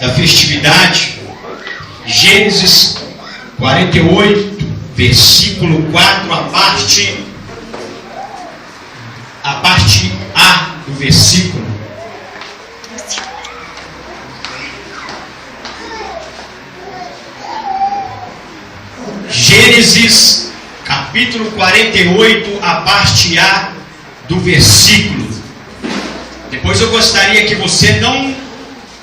da festividade, Gênesis 48, versículo 4, a parte A do versículo. Gênesis capítulo 48, a parte A do versículo. Depois eu gostaria que você não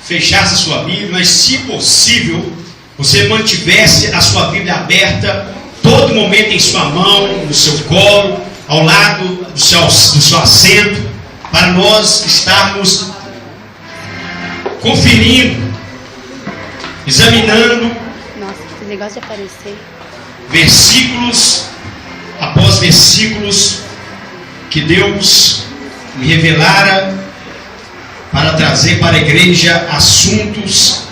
fechasse a sua Bíblia, mas se possível, você mantivesse a sua Bíblia aberta todo momento em sua mão, no seu colo, ao lado do seu assento, para nós estarmos conferindo, examinando. Nossa, que negócio de aparecer. Versículos após versículos que Deus me revelara para trazer para a igreja assuntos,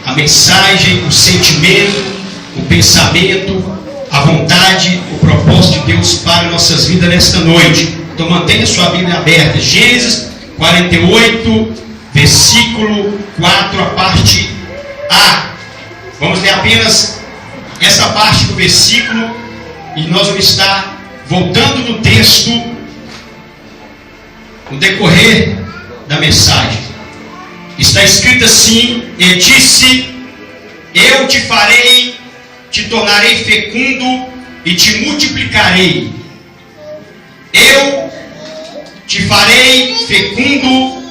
a mensagem, o sentimento, o pensamento, a vontade, o propósito de Deus para nossas vidas nesta noite. Então mantenha sua Bíblia aberta. Gênesis 48, versículo 4, a parte A. Vamos ler apenas essa parte do versículo e nós vamos estar voltando no texto no decorrer da mensagem. Está escrito assim: e disse: eu te farei, te tornarei fecundo e te multiplicarei. Eu te farei fecundo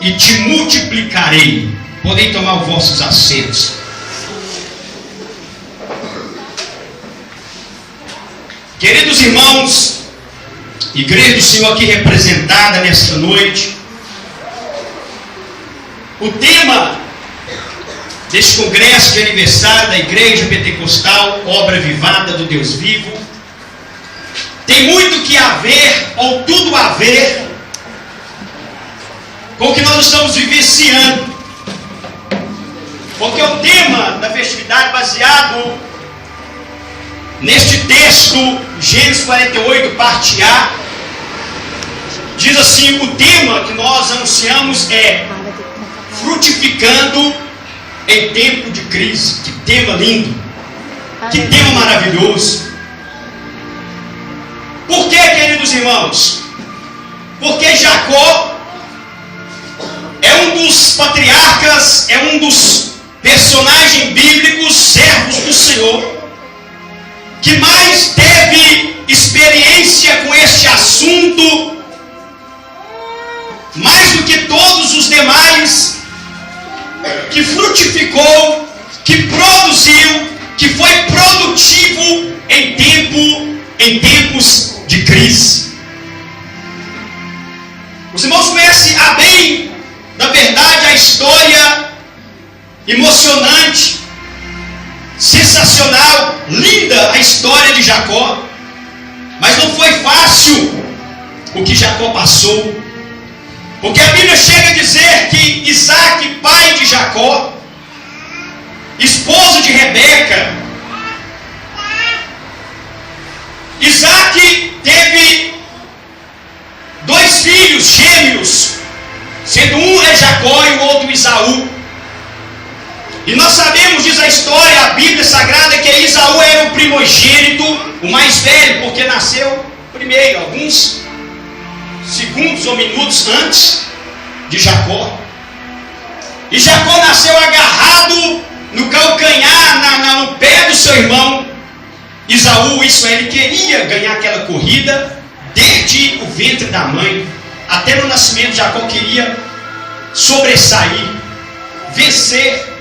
e te multiplicarei. Podem tomar os vossos assentos. Queridos irmãos, igreja do Senhor aqui representada nesta noite, o tema deste congresso de aniversário da Igreja Pentecostal, Obra Avivada do Deus Vivo, tem muito que a ver, ou tudo a ver, com o que nós estamos vivenciando. Porque o tema da festividade, baseado neste texto, Gênesis 48, parte A, diz assim: o tema que nós anunciamos é frutificando em tempo de crise. Que tema lindo, que tema maravilhoso. Por que, queridos irmãos? Porque Jacó é um dos patriarcas, é um dos personagens bíblicos, servos do Senhor, que mais teve experiência com este assunto, mais do que todos os demais, que frutificou, que produziu, que foi produtivo em tempos de crise. Os irmãos conhecem a bem, na verdade, a história emocionante, sensacional, linda a história de Jacó, mas não foi fácil o que Jacó passou, porque a Bíblia chega a dizer que Isaac, pai de Jacó, esposo de Rebeca, Isaac teve 2 filhos gêmeos, sendo um é Jacó e o outro Esaú. E nós sabemos, diz a história, a Bíblia Sagrada, que Esaú era o primogênito, o mais velho, porque nasceu primeiro, alguns segundos ou minutos antes de Jacó. E Jacó nasceu agarrado no calcanhar, no pé do seu irmão Esaú. Isso, ele queria ganhar aquela corrida desde o ventre da mãe até no nascimento. Jacó queria sobressair, vencer.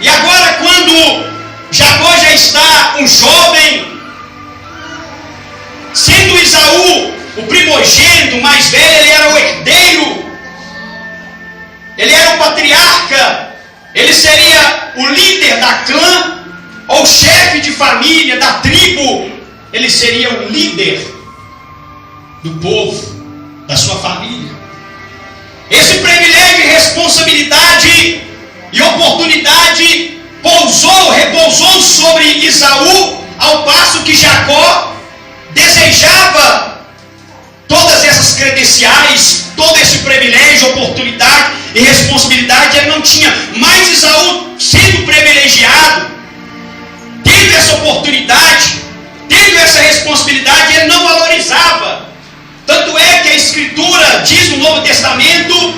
E agora, quando Jacó já está um jovem, sendo Esaú o primogênito, o mais velho, ele era o herdeiro, ele era o patriarca, ele seria o líder da clã, ou chefe de família, da tribo, ele seria o líder do povo, da sua família. Esse privilégio e responsabilidade e oportunidade repousou sobre Esaú, ao passo que Jacó desejava todas essas credenciais, todo esse privilégio, oportunidade, e responsabilidade ele não tinha. Mas Esaú, sendo privilegiado, tendo essa oportunidade, tendo essa responsabilidade, ele não valorizava. Tanto é que a Escritura diz no Novo Testamento,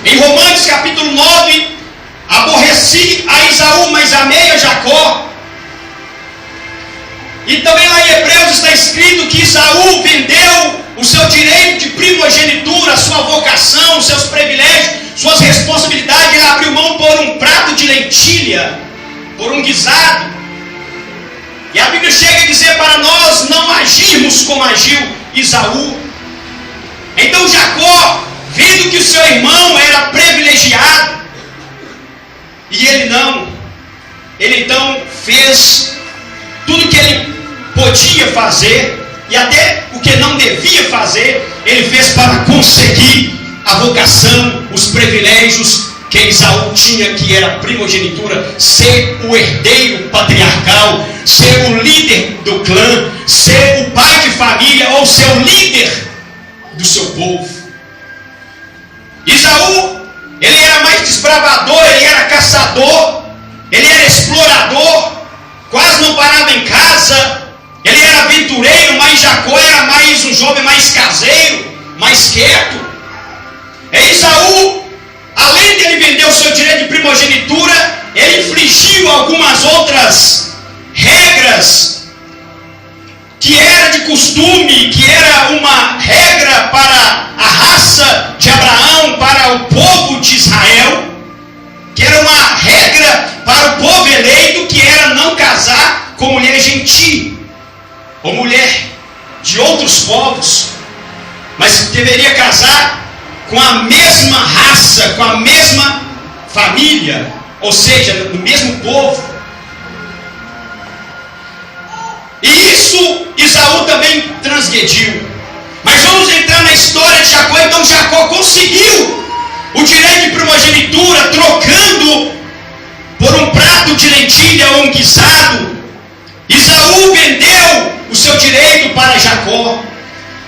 em Romanos capítulo 9, aborreci a Esaú, mas amei a Jacó. E também lá em Hebreus está escrito que Esaú vendeu o seu direito de primogenitura, a sua vocação, os seus privilégios, suas responsabilidades. Ele abriu mão por um prato de lentilha, por um guisado. E a Bíblia chega a dizer para nós não agirmos como agiu Esaú. Então Jacó, vendo que o seu irmão era privilegiado, e ele não, ele então fez tudo que ele podia fazer, e até o que não devia fazer, ele fez para conseguir a vocação, os privilégios que Esaú tinha, que era a primogenitura, ser o herdeiro patriarcal, ser o líder do clã, ser o pai de família, ou ser o líder do seu povo. Esaú, ele era mais desbravador, ele era caçador, ele era explorador, quase não parava em casa, ele era aventureiro, mas Jacó era mais um jovem mais caseiro, mais quieto. Esaú, além de ele vender o seu direito de primogenitura, ele infligiu algumas outras regras que era de costume, que era uma regra para a raça de Abraão, para o povo de Israel, que era uma regra para o povo eleito, que era não casar com mulher gentil, ou mulher de outros povos, mas deveria casar com a mesma raça, com a mesma família, ou seja, do mesmo povo. E isso Esaú também transgrediu. Mas vamos entrar na história de Jacó. Então Jacó conseguiu o direito de primogenitura, trocando por um prato de lentilha ou um guisado. Esaú vendeu o seu direito para Jacó,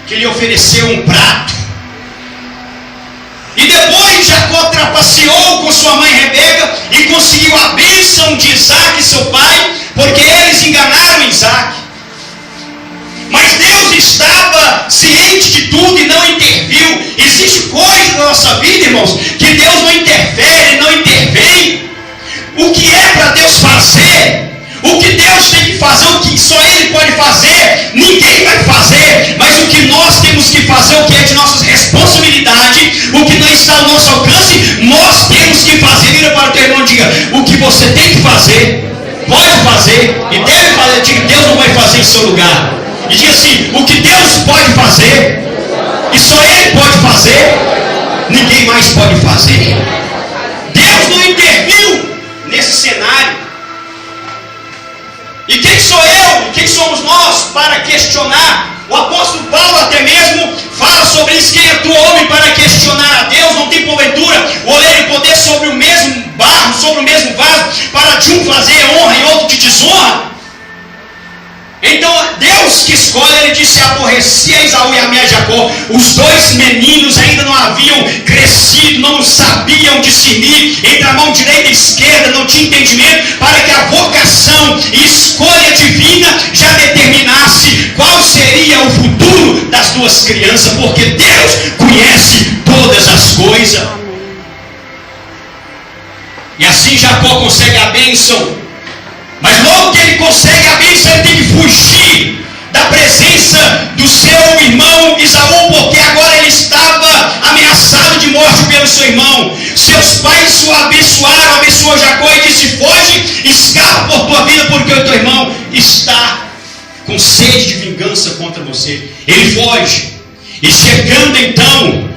que lhe ofereceu um prato. E depois Jacó trapaceou com sua mãe Rebeca e conseguiu a bênção de Isaac, seu pai, porque eles enganaram Isaac. Mas Deus estava ciente de tudo e não interviu. Existe coisa na nossa vida, irmãos, que Deus não interfere, não intervém. O que é para Deus fazer, o que Deus tem que fazer, o que só Ele pode fazer, ninguém vai fazer. Mas o que nós temos que fazer, o que é de nossa responsabilidade, o que não está ao nosso alcance, nós temos que fazer. Vira para o teu irmão e diga: o que você tem que fazer, pode fazer e deve fazer. Diga: Deus não vai fazer em seu lugar. E diga assim: o que Deus pode fazer, e só Ele pode fazer, ninguém mais pode fazer. Deus não interviu nesse cenário. E quem sou eu, e quem somos nós para questionar? O apóstolo Paulo até mesmo fala sobre isso: quem é tu, homem, para questionar a Deus? Não tem porventura o oleiro poder sobre o mesmo barro, sobre o mesmo vaso, para de um fazer honra e outro de desonra? Então Deus que escolhe, ele disse: aborrecia Esaú e amei a Jacó. Os dois meninos ainda não haviam crescido, não sabiam discernir entre a mão direita e esquerda, não tinha entendimento para que a vocação e escolha divina já determinasse qual seria o futuro das duas crianças, porque Deus conhece todas as coisas. E assim Jacó consegue a bênção. Mas logo que ele consegue a bênção, ele tem que fugir da presença do seu irmão Esaú, porque agora ele estava ameaçado de morte pelo seu irmão. Seus pais o abençoaram, abençoou Jacó e disse: foge, escapa por tua vida, porque o teu irmão está com sede de vingança contra você. Ele foge, e chegando então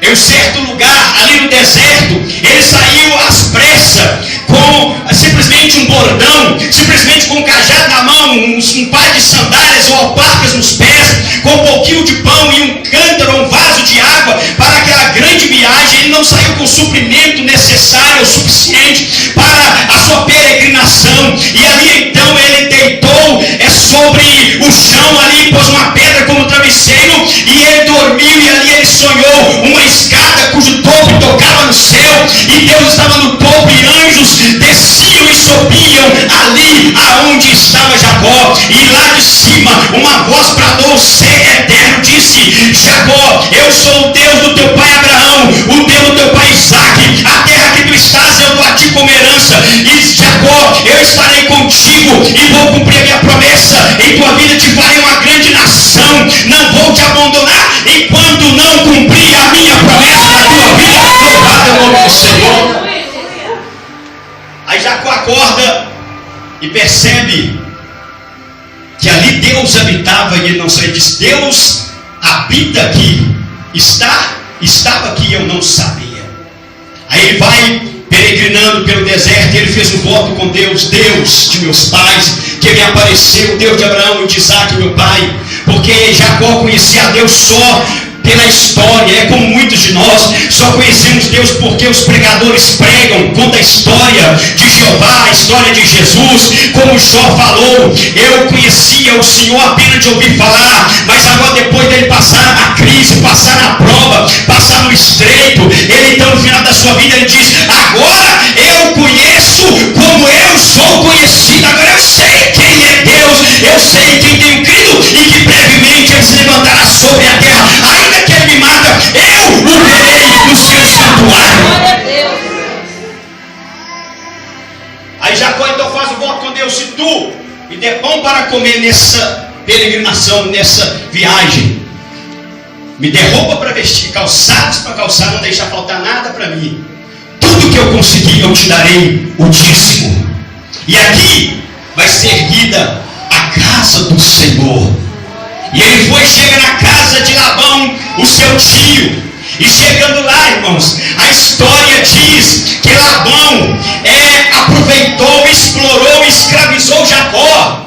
em um certo lugar, ali no deserto, ele saiu às pressas, com simplesmente um bordão, simplesmente com um cajado na mão, um par de sandálias ou alparcas nos pés, com um pouquinho de pão e um cântaro, um vaso de água, para aquela grande viagem. Ele não saiu com o suprimento necessário, o suficiente para a sua peregrinação. E ali então ele deitou sobre o chão, ali pôs uma pedra como travesseiro, e ele dormiu, e ali ele sonhou uma escada cujo topo tocava nos e Deus estava no topo, e anjos desciam e subiam ali aonde estava Jacó, e lá de cima uma voz bradou: o ser eterno disse: Jacó, eu sou o Deus do teu pai Abraão, o Deus do teu pai Isaque. A terra que tu estás eu dou a ti como herança, e Jacó, eu estarei contigo e vou cumprir a minha promessa. Em tua vida te farei uma grande nação, não vou te abandonar enquanto não cumprir a minha promessa na tua vida. Louvado é o nome do Senhor. Aí Jacó acorda e percebe que ali Deus habitava, e ele não sabia. Diz: Deus habita aqui, estava aqui e eu não sabia. Aí ele vai peregrinando pelo deserto, e ele fez um voto com Deus: Deus de meus pais, que me apareceu, Deus de Abraão e de Isaque, meu pai. Porque Jacó conhecia a Deus só pela história. É como muitos de nós só conhecemos Deus porque os pregadores pregam, conta a história de Jeová, a história de Jesus. Como Jó falou: eu conhecia o Senhor apenas de ouvir falar, mas agora, depois dele passar na crise, passar na prova, passar no estreito, ele então no final da sua vida ele diz: agora eu conheço como eu sou conhecido, agora eu sei quem é Deus, eu sei quem tenho crido, e que brevemente ele se levantará sobre a terra. Ainda que ele me mata, eu o verei no seu santuário. Aí Jacó então faz o voto com Deus: se tu me der pão para comer nessa peregrinação, nessa viagem, me der roupa para vestir, calçados para calçar, não deixar faltar nada para mim, tudo que eu conseguir eu te darei o dízimo. E aqui vai ser erguida a casa do Senhor. E ele foi, chega na casa de Labão, o seu tio. E chegando lá, irmãos, a história diz que Labão aproveitou, explorou, escravizou Jacó.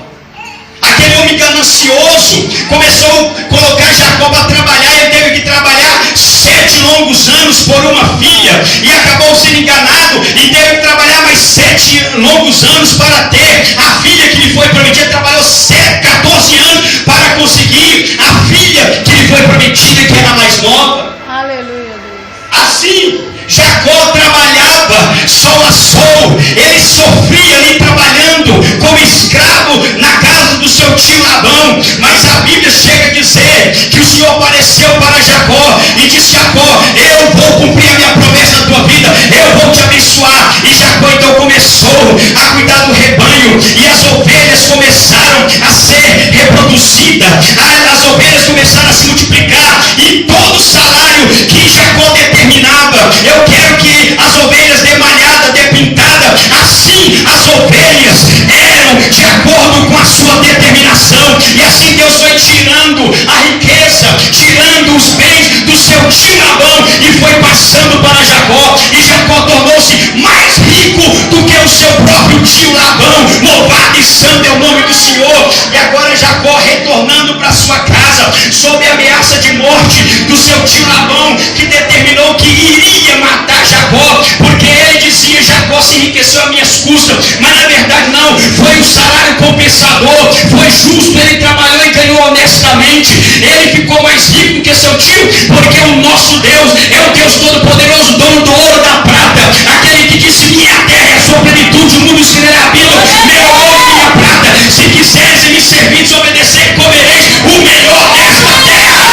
Aquele homem ganancioso começou a colocar Jacó para trabalhar. Ele teve que trabalhar 7 longos anos por uma filha, e acabou sendo enganado e teve que trabalhar mais 7 longos anos para ter a filha que lhe foi prometida. Trabalhou 14 anos para conseguir a filha que lhe foi prometida, que era mais nova. Aleluia, Deus. Assim, Jacó trabalhava sol a sol, ele sofria ali trabalhando como escravo na casa do seu tio Labão. Mas a Bíblia chega a dizer que o Senhor apareceu para Jacó e disse: Jacó, eu vou cumprir a minha promessa na tua vida, eu vou te abençoar. E Jacó então começou a cuidar do rebanho, e as ovelhas começaram a ser reproduzidas, as ovelhas começaram a se multiplicar, e todo o salário que Jacó determinava: eu quero que as ovelhas dê malhada, dê pintada. Assim as ovelhas eram de acordo com a sua determinação. E assim Deus foi tirando a riqueza, tirando os bens do seu tio Labão, e foi passando para Jacó. E Jacó tornou-se mais rico do que o seu próprio tio Labão. Louvado e santo é o nome do Senhor. E agora Jacó retornando para sua casa, sob a ameaça de morte do seu tio Labão, que determinou que iria matar Jacó, porque ele dizia: Jacó se enriqueceu a minhas custas. Mas na verdade não, foi um salário compensador, foi justo, ele trabalhou e ganhou honestamente. Ele ficou mais rico do que seu tio, porque o nosso Deus é o Deus Todo-Poderoso, dono do ouro, da prata, aquele que disse: minha terra é a sua plenitude, o mundo e os que nele habitam, meu ouro e minha prata. Se quiseres me servir e obedecer, comereis o melhor desta terra.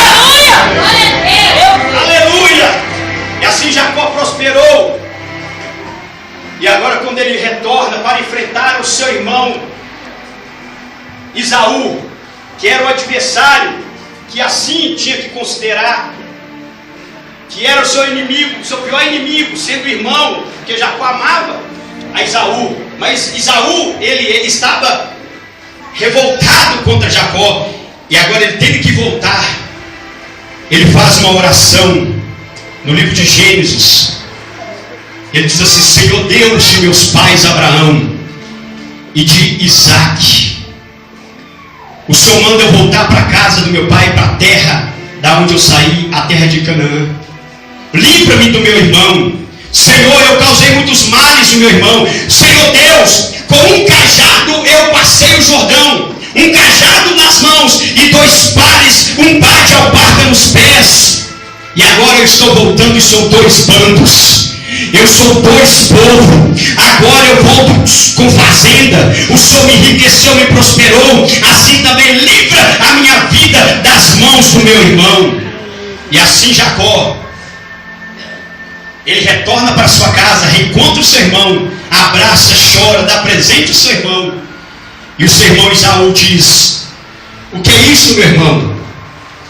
Aleluia! E assim Jacó prosperou. E agora, quando ele retorna para enfrentar o seu irmão Esaú, que era o adversário, que assim tinha que considerar, que era o seu inimigo, o seu pior inimigo, sendo irmão, porque Jacó amava a Esaú. Mas Esaú, ele estava revoltado contra Jacó, e agora ele teve que voltar. Ele faz uma oração no livro de Gênesis. Ele diz assim: Senhor Deus de meus pais Abraão e de Isaque, o Senhor manda eu voltar para a casa do meu pai, para a terra da onde eu saí, a terra de Canaã. Livra-me do meu irmão. Senhor, eu causei muitos males no meu irmão. Senhor Deus, com um cajado eu passei o Jordão, um cajado nas mãos e 2 pares, um par de alparca nos pés. E agora eu estou voltando e são 2 bandos. Eu sou 2 povos. Agora eu volto com fazenda. O Senhor me enriqueceu, me prosperou. Assim também livra a minha vida das mãos do meu irmão. E assim Jacó, ele retorna para sua casa, reencontra o seu irmão, abraça, chora, dá presente ao seu irmão. E o seu irmão Esaú diz: o que é isso, meu irmão?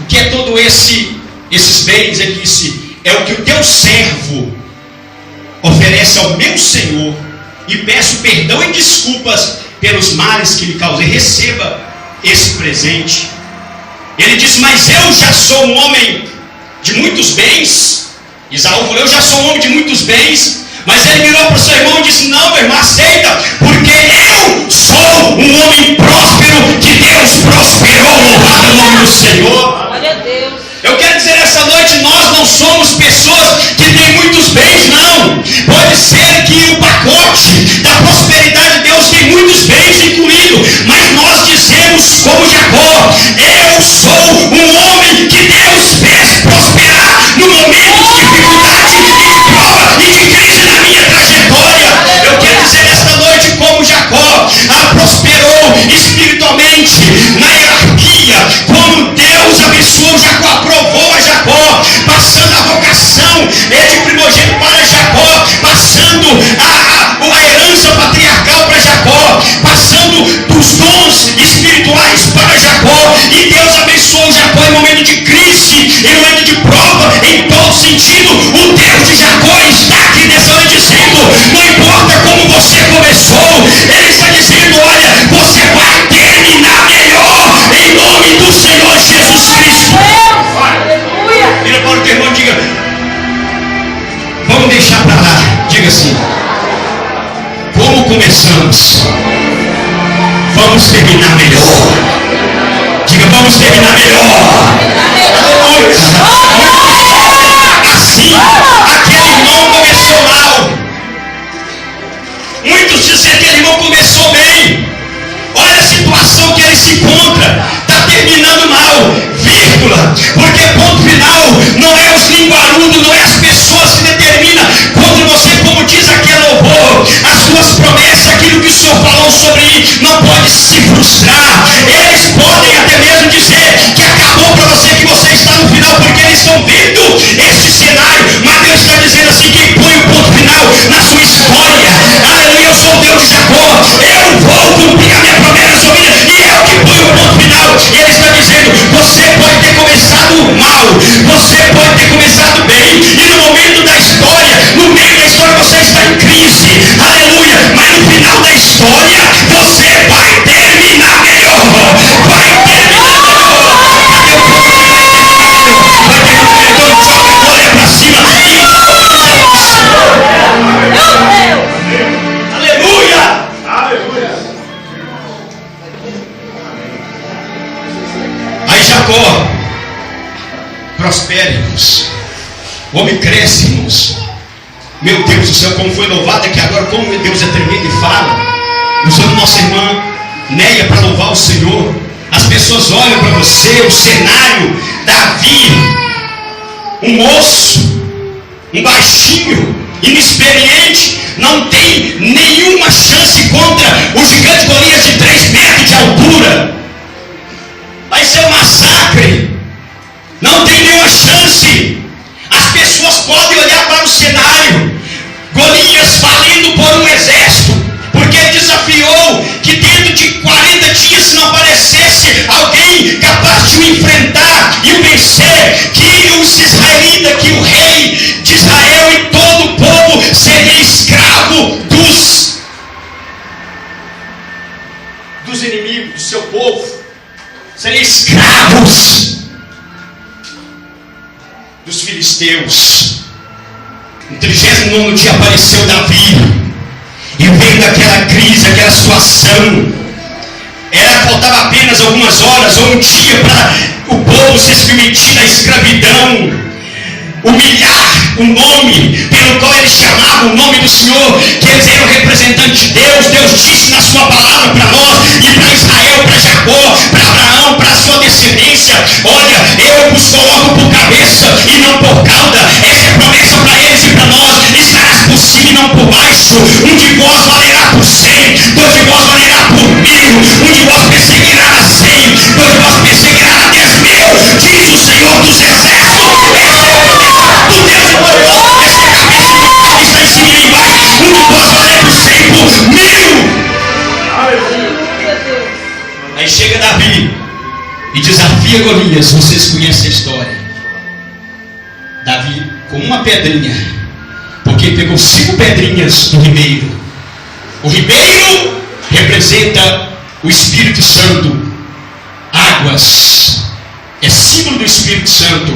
O que é todo esses bens? Ele disse: é o que o teu servo oferece ao meu Senhor, e peço perdão e desculpas pelos males que lhe causei. Receba esse presente. Ele disse: mas eu já sou um homem de muitos bens. Esaú falou: eu já sou um homem de muitos bens. Mas ele virou para o seu irmão e disse: não, meu irmão, aceita, porque eu sou um homem próspero, que Deus prosperou. Louvado o nome do Senhor. Glória a Deus. Eu quero dizer essa noite, nós não somos pessoas que têm muitos bens, não. Pode ser que o pacote da prosperidade de Deus tem muitos bens incluído, mas nós dizemos como Jacó: eu sou um homem que Deus fez prosperar no momento de dificuldade e de prova e de crise na minha trajetória. Eu quero dizer esta noite como Jacó prosperou espiritualmente na hierarquia, como Deus abençoou Jacó, aprovou a Jacó, passando a vocação de primogênito para Jacó, passando a herança patriarcal para Jacó, passando os dons espirituais para Jacó. E Deus abençoou Jacó em momento de crise, em momento de prova, em todo sentido. O Deus de Jacó está aqui nessa noite dizendo: não importa como você começou, Ele está dizendo: olha, você vai terminar melhor em nome do Senhor Jesus Cristo. Vira para o teu irmão e diga: vamos deixar para lá. Diga assim: como começamos, vamos terminar melhor. Diga: vamos terminar melhor. Assim, aquele irmão começou mal. Muitos dizem que aquele irmão começou bem. Olha a situação que ele se encontra. Está terminando mal, vírgula. Porque ponto final não é os linguarudos, não é as pessoas que determinam contra você, como diz aquele louvor. As suas promessas, aquilo que o Senhor falou sobre mim, não pode se frustrar. Eles podem até mesmo dizer que acabou para você, que você está no final, porque eles estão vendo esse cenário. Mas Deus está dizendo assim: quem põe o ponto final na sua história, aleluia, eu sou o Deus de Jacó, eu vou cumprir a minha promessa sobre ele, e eu que ponho o ponto final. E ele está dizendo: você pode ter começado mal, você pode ter começado bem, e no momento da história, no meio da história você está em crise, aleluia, mas no final da história você vai terminar melhor, vai terminar melhor. Cadê o povo que vai terminar melhor? Vai terminar melhor. Joga a glória para cima. Aleluia. Aleluia. Aí Jacó prospera, irmãos. O homem cresce, irmãos. Meu Deus do céu, como foi louvado aqui agora, como Deus é tremendo e fala. Usando nossa irmã Neia para louvar o Senhor. As pessoas olham para você, o cenário. Davi, um moço, um baixinho, inexperiente, não tem nenhuma chance contra o gigante Golias de 3 metros de altura. Vai ser um massacre. Não tem nenhuma chance. As pessoas podem olhar para o cenário. Golias valendo por um exército, porque ele desafiou que dentro de 40 dias, se não aparecesse alguém capaz de o enfrentar e o vencer, que os israelitas, que o rei de Israel e todo o povo seria escravo dos inimigos, do seu povo, seria escravos dos filisteus. No 39º dia apareceu Davi, e vendo aquela crise, aquela situação, faltava apenas algumas horas ou um dia para o povo se submeter à escravidão, humilhar o nome pelo qual eles chamavam o nome do Senhor, que eles eram representantes de Deus. Deus disse na sua palavra para nós e para Israel, para Jacó, para Abraão, para a sua descendência: olha, eu vos coloco por cabeça e não por cauda. Essa é a promessa para eles e para nós. Estarás Isaías, vocês conhecem a história. Davi com uma pedrinha, porque ele pegou 5 pedrinhas do ribeiro. O ribeiro representa o Espírito Santo. Águas é símbolo do Espírito Santo.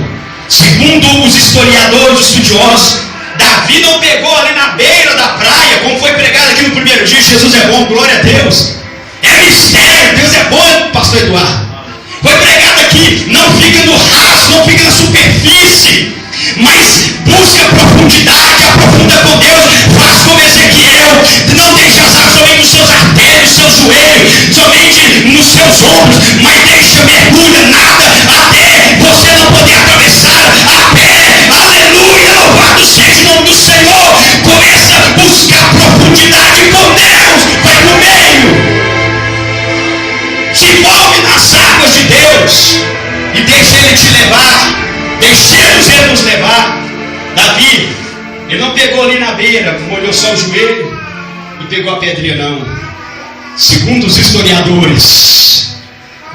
Segundo os historiadores, os estudiosos, Davi não pegou ali na beira da praia, como foi pregado aqui no primeiro dia. Jesus é bom, glória a Deus. É mistério, Deus é bom, pastor Eduardo. Foi pregado aqui, não fica no raso, não fica na superfície, mas busca a profundidade, aprofunda com Deus, faz como Ezequiel, não deixa as águas somente nos seus artérios, nos seus joelhos, somente nos seus ombros, mas deixa, mergulha, nada, até você não poder atravessar a pé. Aleluia, louvado seja o nome do Senhor. Começa a buscar profundidade com Deus, vai no meio. Se envolve nas águas de Deus e deixa Ele te levar. Deixemos Ele nos levar. Davi, ele não pegou ali na beira, molhou só o joelho e pegou a pedrinha, não. Segundo os historiadores,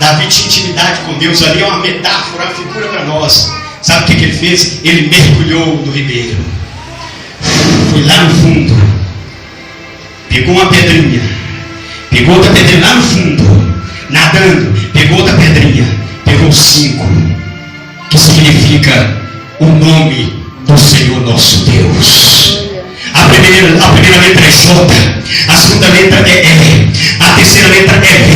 Davi tinha intimidade com Deus. Ali é uma metáfora, uma figura para nós. Sabe o que ele fez? Ele mergulhou no ribeiro, foi lá no fundo, pegou uma pedrinha, pegou outra pedrinha lá no fundo, nadando, pegou outra pedrinha, pegou 5, que significa o nome do Senhor nosso Deus. A primeira letra é J, a segunda letra é E, a terceira letra é V,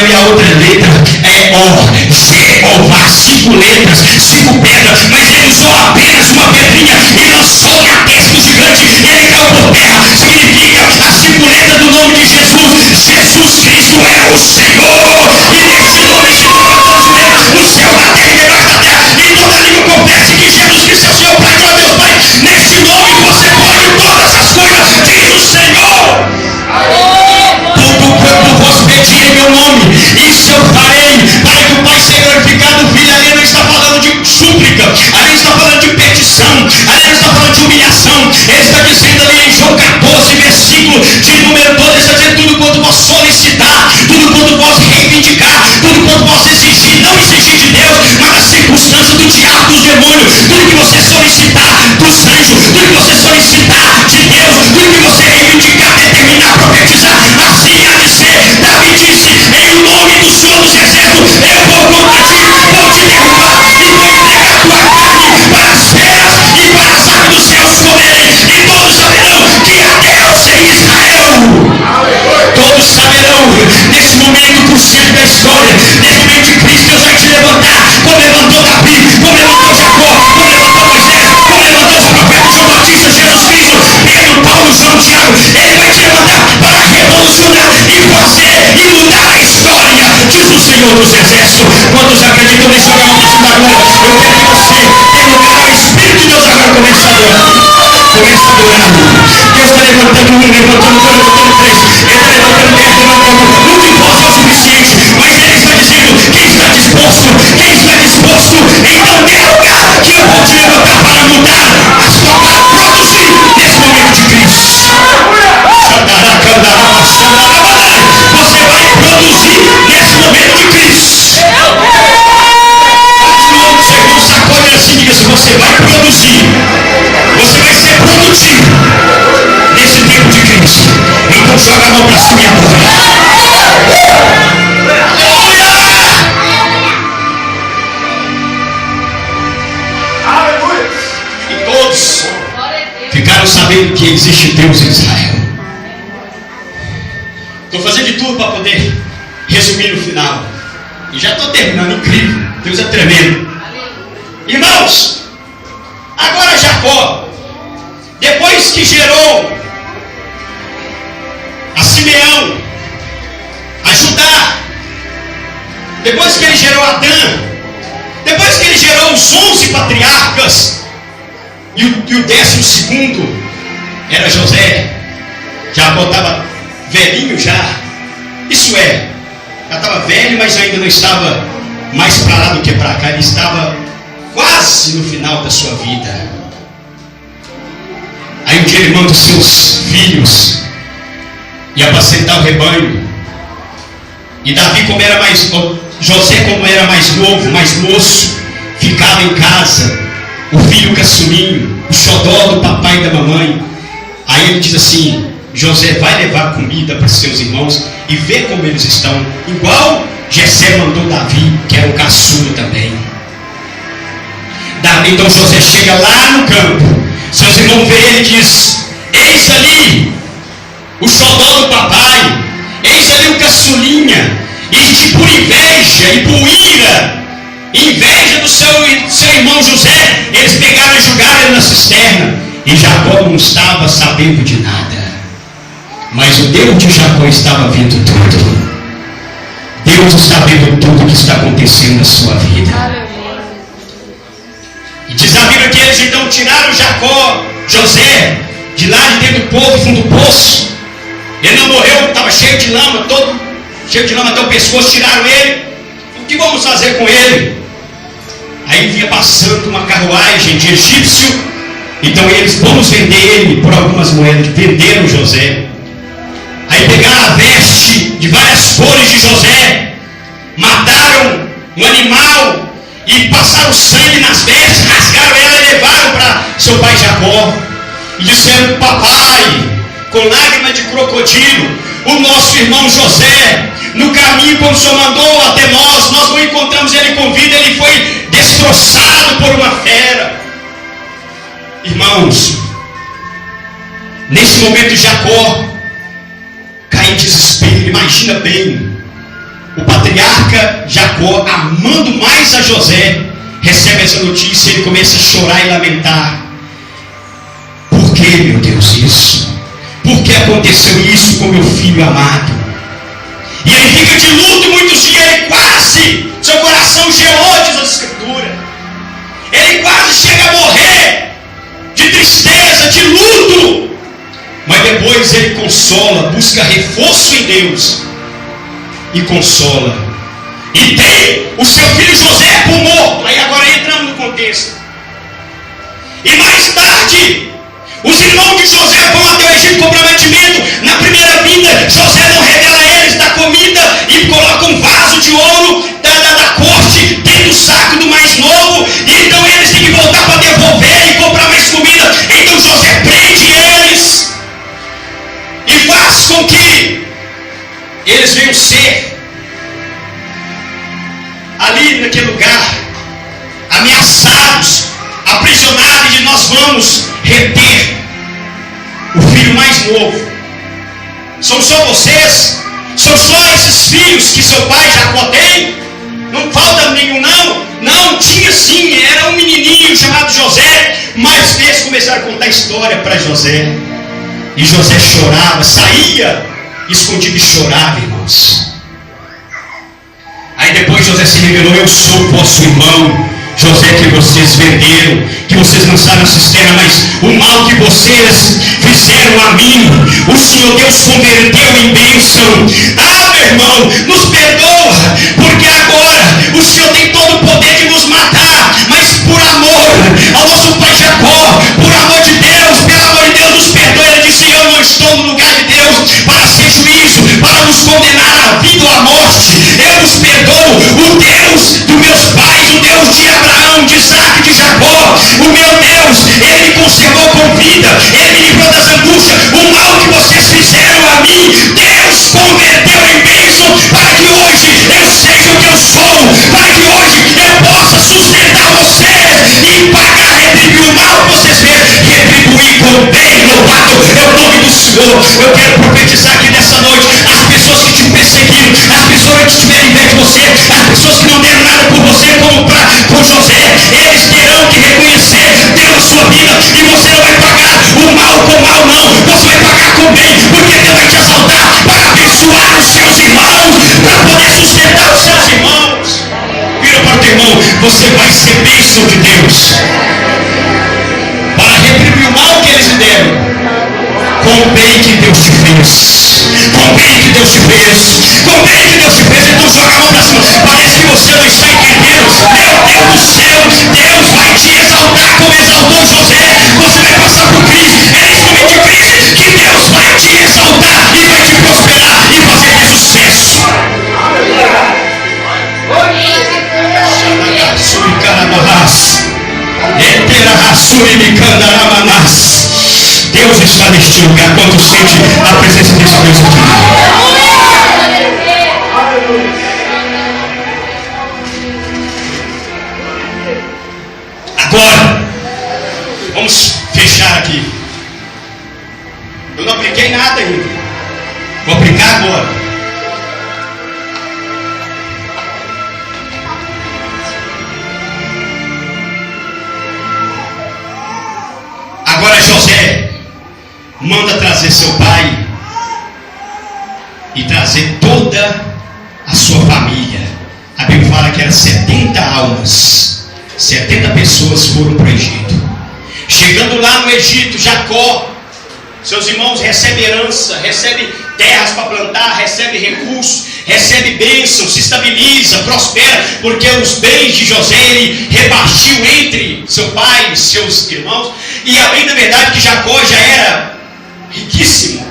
e a outra letra é O, Jeová, 5 letras, 5 pedras, mas ele usou apenas uma pedrinha e lançou na testa do gigante, e ele caiu por terra. Significa as 5 letras do nome de Jesus. Jesus Cristo é o Senhor, e nesse nome se levanta os céus, no céu, na terra e debaixo da terra, e toda língua confesse que Jesus Cristo é o Senhor. Para glória a Deus Pai, nesse nome você pode todas as coisas, diz o Senhor. Tudo quanto vos pedir em meu nome, isso eu farei, para que o Pai seja glorificado. O Filho, ali não está falando de súplica, ali está falando de petição, ali está falando de humilhação. Ele está dizendo ali em João 14, versículo de número 12, ele está dizendo tudo quanto vós solicitar, tudo quanto vós reivindicar, tudo quanto vós exigir, não exigir de Deus, mas a circunstância do diabo, dos demônios, tudo que você solicitar dos anjos, tudo que você solicitar de Deus, tudo que você reivindicar, determinar, profetizar, assim há de ser. Davi disse, em nome do Senhor dos Exércitos, eu vou contra ti, vou te derrubar e vou entregar a tua carne para as feras e para as aves dos céus comerem, e todos saberão que há Deus em Israel. Todos saberão, nesse momento crucial da história, nesse momento de Cristo, Deus vai te levantar, como levantou Davi, como levantou Jacó, como levantou Moisés, como levantou os profetas, João Batista, Jesus Cristo, Pedro, Paulo, João, Tiago. Ele vai te levantar para revolucionar e fazer e mudar a história, diz o Senhor dos Exércitos. Quantos acreditam nisso? Olha a mão da glória. Eu quero que você tenha lugar ao Espírito de Deus agora. Começa a adorar. Começa a adorar. Deus está levantando 1, levantando 2, levantando 3. Ele está levantando 10, levantando 1. Um de vós é o suficiente. Mas Ele está dizendo, quem está disposto? Quem está disposto? Então dê lugar que eu vou te levantar para mudar a sua, para produzir nesse momento de crise. Você vai produzir nesse momento de crise. Segundo sacode assim, diga assim, você vai produzir. Você vai ser produtivo nesse tempo de crise. Então joga a mão para cima e adora. Aleluia! E todos ficaram sabendo que existe Deus em Israel. Estou fazendo de tudo para poder resumir no final. E já estou terminando. Incrível. Deus é tremendo. Irmãos, agora Jacó, depois que gerou a Simeão, a Judá, depois que ele gerou Adã, depois que ele gerou os 11 patriarcas, e o 12º era José, Jacó estava velhinho já, isso é, já estava velho, mas ainda não estava mais para lá do que para cá, ele estava quase no final da sua vida. Aí um dia ele manda os seus filhos e apacentar o rebanho, e Davi, como era mais, José, como era mais novo, mais moço, ficava em casa, o filho caçulinho, o xodó do papai e da mamãe. Aí ele diz assim: José, vai levar comida para seus irmãos e ver como eles estão, igual Jessé mandou Davi, que era o caçula também. Então José chega lá no campo, seus irmãos veem ele e diz: eis ali o xodó do papai, eis ali o caçulinha. E por inveja e por ira, inveja do seu irmão José, eles pegaram e jogaram ele na cisterna. E Jacó não estava sabendo de nada, mas o Deus de Jacó estava vendo tudo. Deus está vendo tudo que está acontecendo na sua vida. E diz a Bíblia que eles então tiraram José de lá de dentro do povo, fundo do poço. Ele não morreu, estava cheio de lama, cheio de lama até o pescoço. Tiraram ele. O que vamos fazer com ele? Aí vinha passando uma carruagem de egípcio. Então eles: vamos vender ele por algumas moedas. Venderam José. Aí pegaram a veste de várias cores de José, mataram um animal e passaram sangue nas vestes, rasgaram ela e levaram para seu pai Jacó. E disseram: papai, com lágrimas de crocodilo, o nosso irmão José, no caminho quando o Senhor mandou até nós não encontramos ele com vida, ele foi destroçado por uma fera. Irmãos, nesse momento Jacó cai em desespero. Imagina bem, o patriarca Jacó, amando mais a José, recebe essa notícia. Ele começa a chorar e lamentar. Por que, meu Deus, isso? Por que aconteceu isso com meu filho amado? E ele fica de luto muitos dias. Ele quase, seu coração gelou, diz a Escritura. Ele quase chega a morrer de tristeza, de luto. Mas depois ele consola, busca reforço em Deus e consola. E tem o seu filho José por morto. Aí agora entramos no contexto. E mais tarde, os irmãos de José vão até o Egito com prometimento. Na primeira vinda, José não revela a eles da comida e coloca um vaso de ouro da corte dentro do saco do mais novo. E então eles têm que voltar para devolver e comprar mais comida. Então José prende eles e faz com que eles venham ser ali naquele lugar ameaçados, aprisionados. E nós vamos reter o filho mais novo. São só vocês? São só esses filhos que seu pai Jacó tem? Não falta nenhum, não? Não, tinha sim, era um menininho chamado José. Mas eles começaram a contar história para José. E José chorava, saía escondido e chorava, irmãos. Aí depois José se revelou: eu sou vosso irmão José, que vocês venderam, que vocês lançaram na cisterna, mas o mal que vocês fizeram a mim, o Senhor Deus converteu em bênção. Ah, meu irmão, nos perdoa, porque agora o Senhor tem todo o poder de nos matar, mas por amor ao nosso pai Jacó, por amor de Deus, pelo amor de Deus, nos perdoa. Ele disse: eu não estou no lugar de Deus para ser juízo, para nos condenar à vida ou à morte. Eu vos perdoo. O Deus dos meus pais, o Deus de Abraão, de Isaac, de Jacó, o meu Deus, ele me conservou com vida, ele me livrou das angústias. O mal que vocês fizeram a mim, Deus converteu em bênção, para que hoje eu seja o que eu sou, para que hoje eu possa sustentar vocês e pagar, retribuir o mal que vocês fez, retribuir com o bem. Louvado é o nome do Senhor. Eu quero profetizar aqui nessa noite: as pessoas que te perseguiram, as pessoas que tiverem inveja de você, as pessoas que não deram nada por você, como com José, eles terão que reconhecer Deus na sua vida. E você não vai pagar o mal com o mal, não. Você vai pagar com o bem, porque Deus vai te exaltar para abençoar os seus irmãos, para poder sustentar os seus irmãos. Vira para o teu irmão: você vai ser bênção de Deus para retribuir o mal que eles lhe deram com o bem que Deus te fez. Com o bem que Deus te fez. Com o bem que Deus te fez. Então joga a mão para cima. Parece que você não está entendendo. Meu Deus do céu, Deus vai te exaltar como exaltou José. Você vai passar por crise. É nesse momento de crise que Deus vai te exaltar e vai te prosperar e fazer de sucesso. está neste lugar? Quanto sente a presença desse Deus aqui? Agora, vamos fechar aqui. Eu não apliquei nada ainda. Vou aplicar agora. Agora José manda trazer seu pai e trazer toda a sua família. A Bíblia fala que eram 70 almas, 70 pessoas foram para o Egito. Chegando lá no Egito, Jacó, seus irmãos, recebe herança, recebe terras para plantar, recebe recursos, recebe bênção, se estabiliza, prospera, porque os bens de José ele repartiu entre seu pai e seus irmãos. E a bem da verdade que Jacó já era riquíssimo,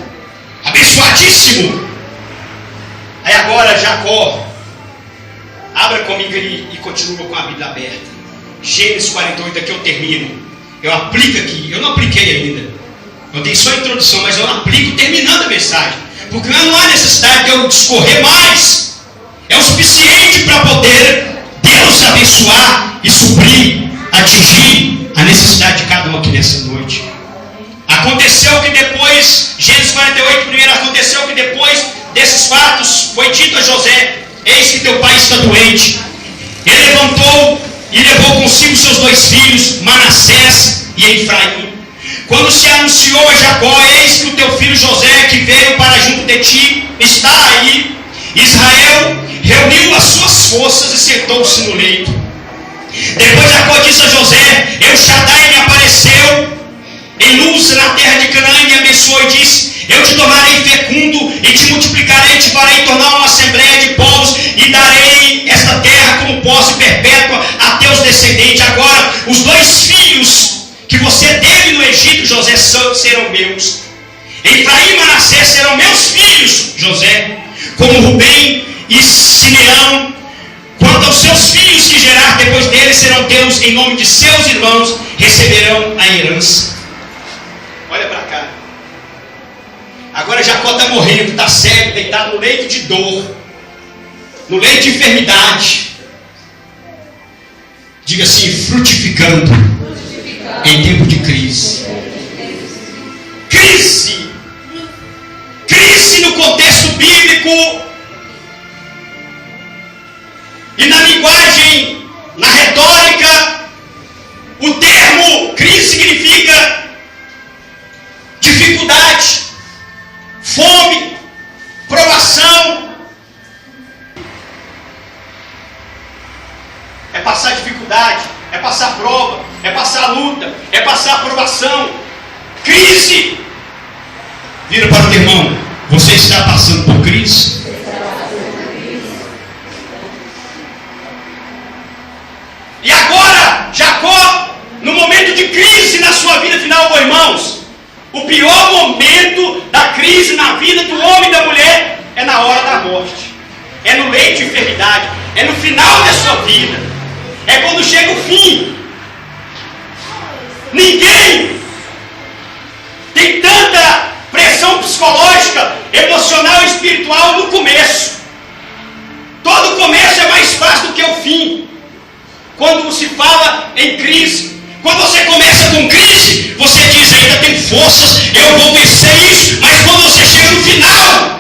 abençoadíssimo. Aí agora Jacó, abra comigo e continua com a Bíblia aberta. Gênesis 48, aqui eu termino. Eu aplico aqui, eu não apliquei ainda. Eu dei só a introdução, mas eu aplico terminando a mensagem. Porque não há necessidade de eu discorrer mais. É o suficiente para poder Deus abençoar e suprir, atingir a necessidade de cada um aqui nessa noite. Aconteceu que depois, Gênesis 48, primeiro, aconteceu que depois desses fatos foi dito a José: eis que teu pai está doente. Ele levantou e levou consigo seus 2 filhos, Manassés e Efraim. Quando se anunciou a Jacó: eis que o teu filho José, que veio para junto de ti, está aí. Israel reuniu as suas forças e sentou-se no leito. Depois Jacó disse a José: El Shaddai me apareceu em Luz, na terra de Canaã, e me abençoou e disse: eu te tornarei fecundo e te multiplicarei, te farei tornar uma assembleia de povos e darei esta terra como posse perpétua a teus descendentes. Agora os 2 filhos que você teve no Egito, José, serão meus. Efraim e Manassés serão meus filhos, José, como Rubem e Simeão. Quanto aos seus filhos que gerar depois deles, serão teus em nome de seus irmãos, receberão a herança. Olha para cá. Agora Jacó está morrendo, está cego, deitado no leito de dor, no leito de enfermidade. Diga assim: frutificando em tempo de crise. Crise. Crise no contexto bíblico e na linguagem, na retórica. O termo crise significa dificuldade, fome, provação. É passar dificuldade, é passar prova, é passar luta, é passar provação. Crise. Vira para o teu irmão: você está passando por crise? E agora, Jacó, no momento de crise na sua vida final, meus irmãos, o pior momento da crise na vida do homem e da mulher é na hora da morte, é no leito de enfermidade, é no final da sua vida, é quando chega o fim. Ninguém tem tanta pressão psicológica, emocional e espiritual no começo. Todo começo é mais fácil do que o fim. Quando se fala em crise, quando você começa com crise, você diz: ainda tenho forças, eu vou vencer isso. Mas quando você chega no final,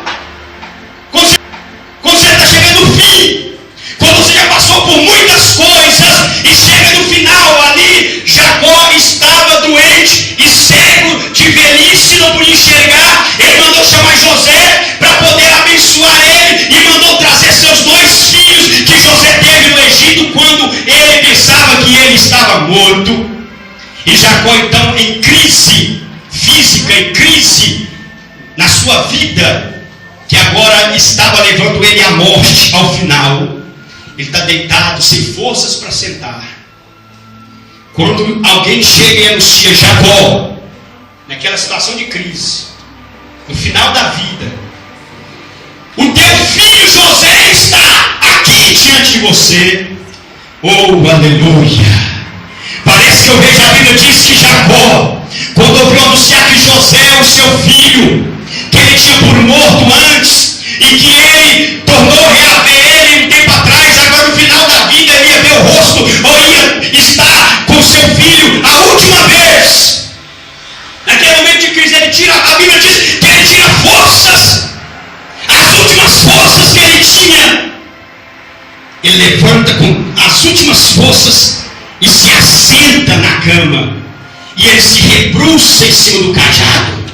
quando você está chegando no fim, quando você já passou por muitas coisas e chega no final, ali Jacó estava doente e cego de velhice, não podia enxergar. Ele mandou chamar José para poder abençoar ele e mandou trazer seus 2 filhos que José teve no Egito quando ele pensava que ele estava morto. E Jacó, então, em crise física, em crise na sua vida, que agora estava levando ele à morte ao final. Ele está deitado, sem forças para sentar. Quando alguém chega e anuncia: Jacó, naquela situação de crise, no final da vida, o teu filho José está aqui diante de você. Oh, aleluia! Parece que eu vejo a Bíblia diz que Jacó, quando ouviu anunciar que José, o filho, que ele tinha por morto antes, e que ele tornou reaver ele um tempo atrás. Agora no final da vida ele ia ver o rosto, ou ia estar com seu filho a última vez. Naquele momento de crise, ele tira, a Bíblia diz que ele tira forças, as últimas forças que ele tinha. Ele levanta com as últimas forças e se assenta na cama. E ele se rebruça em cima do cajado.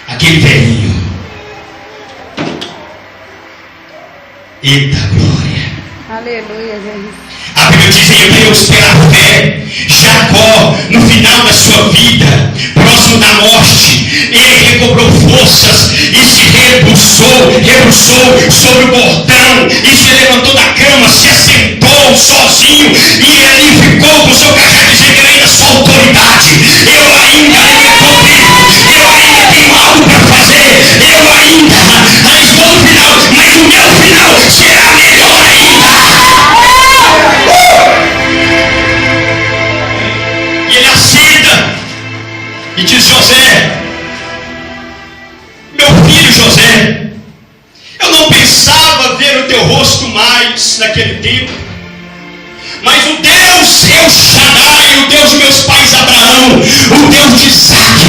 Aquele velhinho. Eita glória. Aleluia, Jesus. A Bíblia diz em Hebreus, pela fé, Jacó, no final da sua vida, próximo da morte, ele recobrou forças e se rebruçou sobre o bordão, e se levantou da cama, se assentou sozinho, e ali ficou com o seu cajado, dizendo: eu ainda sou autoridade, eu ainda estou vivo, eu ainda tenho algo para fazer, eu ainda estou no final, mas o meu final será melhor ainda. E ele assenta e diz: José, meu filho José, eu não pensava ver o teu rosto mais naquele tempo, mas o Deus El Shaddai, o Deus de meus pais Abraão, o Deus de Isaac,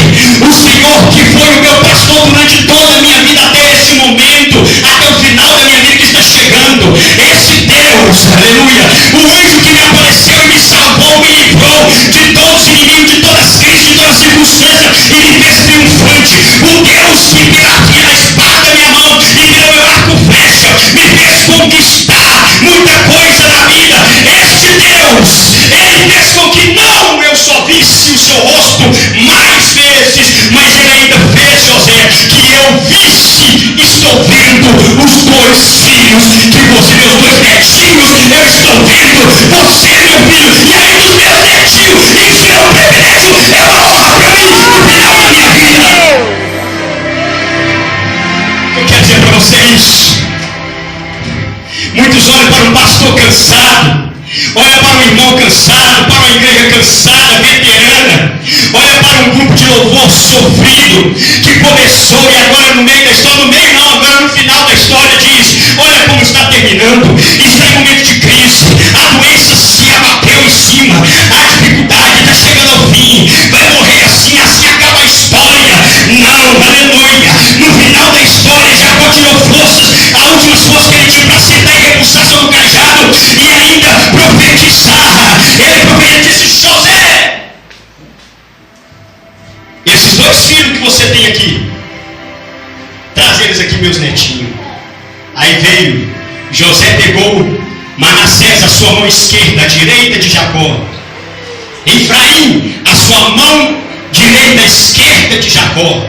o Senhor que foi o meu pastor durante toda a minha vida até esse momento, até o final da minha vida que está chegando, esse Deus, aleluia, o anjo que me apareceu e me salvou, me livrou de todos os inimigos, de todas as crises, de todas as circunstâncias, e me fez triunfante, o Deus que pela a espada da minha mão e pelo meu arco flecha me fez conquistar muita coisa na vida. Este Deus, ele fez com que não eu só visse o seu rosto mais vezes, mas ele ainda fez, José, que eu visse, estou vendo os dois filhos que você, meus dois netinhos, eu estou vendo você, meu filho, e aí os meus netinhos, isso é um privilégio, é uma honra para mim no final da minha vida. Eu quero dizer para vocês, muitos olham para um pastor cansado, olha para um irmão cansado, para uma igreja cansada, veterana, olha para um grupo de louvor sofrido, que começou e agora no meio da história, no meio não, agora no final da história diz: olha como está terminando, está em momento de crise, a doença se abateu em cima, a dificuldade está chegando ao fim, vai morrer assim, assim acaba a história. Não, aleluia, no final da história Jacó tirou forças, as últimas forças que ele tinha para sentar e rebuçar sobre o cajado e ainda profetizar. Ele profetizou: José, esses dois filhos que você tem aqui, traz eles aqui, meus netinhos. Aí veio, José pegou Manassés, a sua mão esquerda, a direita de Jacó, Efraim, a sua mão direita, a esquerda de Jacó.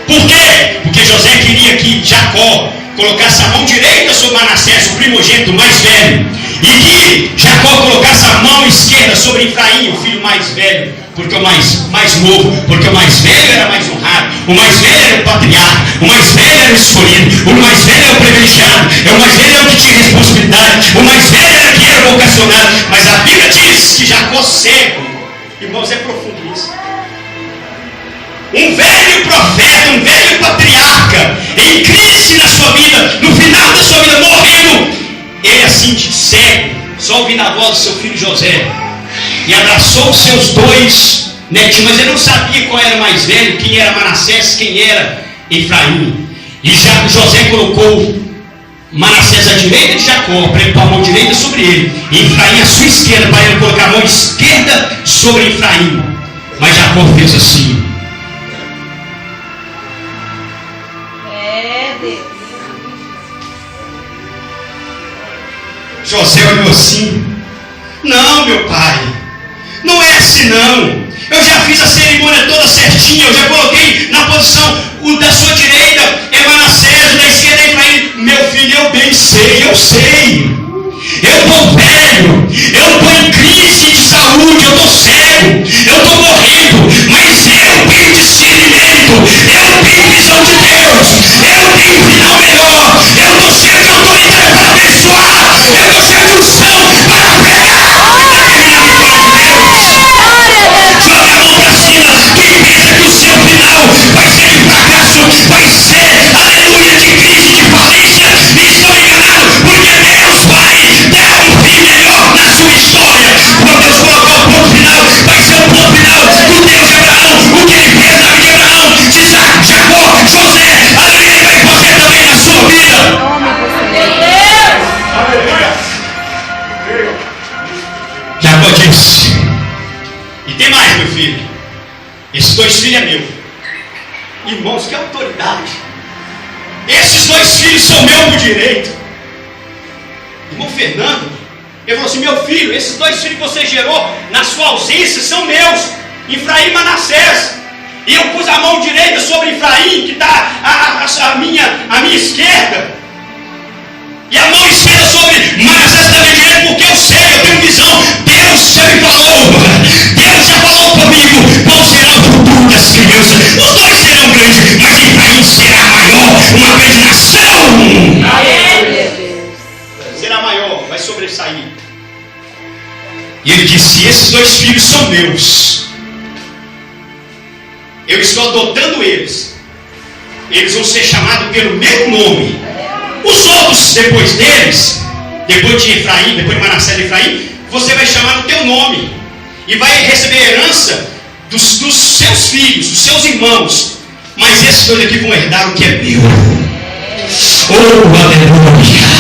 Por quê? Porque José queria que Jacó colocasse a mão direita sobre Manassés, o primogênito mais velho, e que Jacó colocasse a mão esquerda sobre Efraim, o filho mais velho, porque o mais novo, porque o mais velho era mais honrado, o mais velho era o patriarca, o mais velho era o escolhido, o mais velho era o privilegiado, o mais velho era o que tinha responsabilidade, o mais velho era quem era vocacionado. Mas a Bíblia diz que Jacó cego, irmãos, é profundo isso. Um velho profeta, um velho patriarca, em crise na sua vida, no final da sua vida, morrendo, ele assim de cego, só ouvindo a voz do seu filho José, e abraçou os seus dois netinhos, mas ele não sabia qual era o mais velho, quem era Manassés, quem era Efraim. E já José colocou Manassés à direita de Jacó, para ele pôr a mão direita sobre ele, e Efraim à sua esquerda, para ele colocar a mão esquerda sobre Efraim. Mas Jacó fez assim. José olhou assim: não, meu pai, não é assim não. Eu já fiz a cerimônia toda certinha, eu já coloquei na posição, o da sua direita é Manassés, o da esquerda é Efraim. Meu filho, eu bem sei, eu sei. Eu estou velho, eu estou em crise de saúde, eu estou cego, eu estou morrendo, mas eu tenho discernimento, eu tenho visão de Deus, eu tenho um final melhor, eu estou cheio de autoridade para abençoar, eu estou cheio de unção para pregar e para terminar a glória de Deus. Joga a mão para cima, quem pensa que o seu final vai ser de fracasso, Irmãos, que autoridade! Esses 2 filhos são meus por direito. Irmão Fernando, ele falou assim: meu filho, esses 2 filhos que você gerou na sua ausência são meus, Efraim e Manassés. E eu pus a mão direita sobre Efraim, que está a minha esquerda, e a mão esquerda sobre Manassés está à minha direita, porque eu sei, eu tenho visão. Deus já me falou, Deus já falou comigo qual será o futuro das crianças. Os 2 serão grandes, mas Efraim será maior, uma grande nação. Será maior, vai sobressair. E ele disse: esses 2 filhos são meus, eu estou adotando eles, eles vão ser chamados pelo meu nome. Os outros, depois deles, depois de Efraim, depois de Manassés e Efraim, você vai chamar no teu nome, e vai receber a herança dos seus filhos, dos seus irmãos. Mas esses 2 aqui vão herdar o que é meu. Oh, aleluia!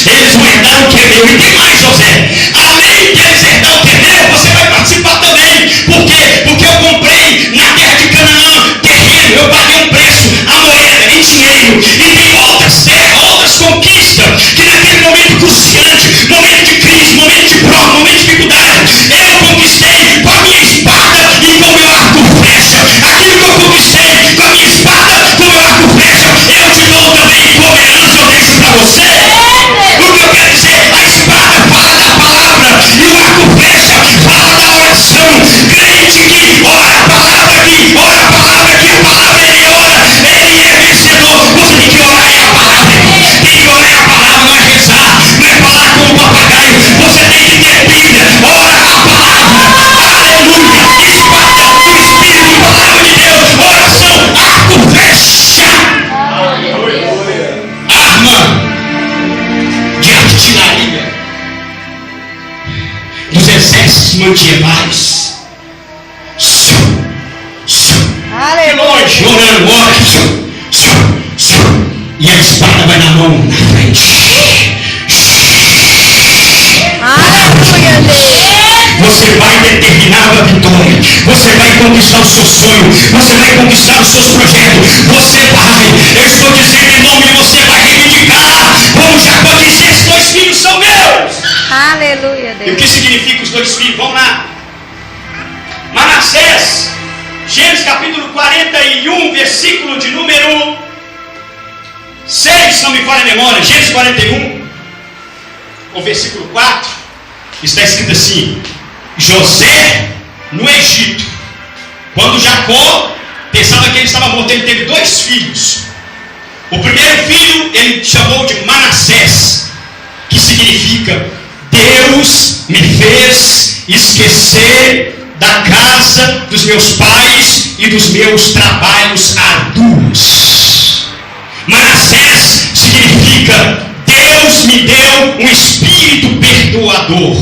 Eles vão herdar o que é meu. E tem mais, José: além de eles herdar o que é meu, você vai participar também. Por quê? Porque eu comprei na terra de Canaã terreno, eu paguei um preço, a moeda em dinheiro. E tem outras conquistas que naquele momento cruciante, momento de crise, momento de prova, momento de dificuldade, eu conquistei com a minha espada e com o meu arco e flecha. Aquilo que eu conquistei com a minha espada, com o meu arco e flecha, eu te dou também como herança, eu deixo para você. O que eu quero dizer: a espada fala da palavra e o arco e flecha fala da oração. Crente que ora a palavra aqui, ora a palavra aqui, a palavra ele ora, ele é vencedor. Você tem que orar a palavra, tem que orar a palavra, não é rezar, não é falar com o papagaio. Você tem que ter Bíblia, ora a palavra, aleluia, espada do Espírito, palavra de Deus, oração, arco e flecha, arma de artilharia dos exércitos medievais. De longe, orando, ora, e a espada vai na mão, na frente. Aleluia, Deus. Você vai determinar a vitória, você vai conquistar o seu sonho, você vai conquistar os seus projetos, você vai, eu estou dizendo em nome de você, vai reivindicar, como Jacó disse: esses 2 filhos são meus. Aleluia, Deus. E o que significa os 2 filhos? Vamos lá. Manassés, Gênesis capítulo 41, versículo de número 6, se não me falha a memória, Gênesis 41, o versículo 4, está escrito assim: José no Egito, quando Jacó pensava que ele estava morto, ele teve 2 filhos. O primeiro filho ele chamou de Manassés, que significa: Deus me fez esquecer da casa dos meus pais e dos meus trabalhos árduos. Manassés significa: Deus me deu um espírito perdoador.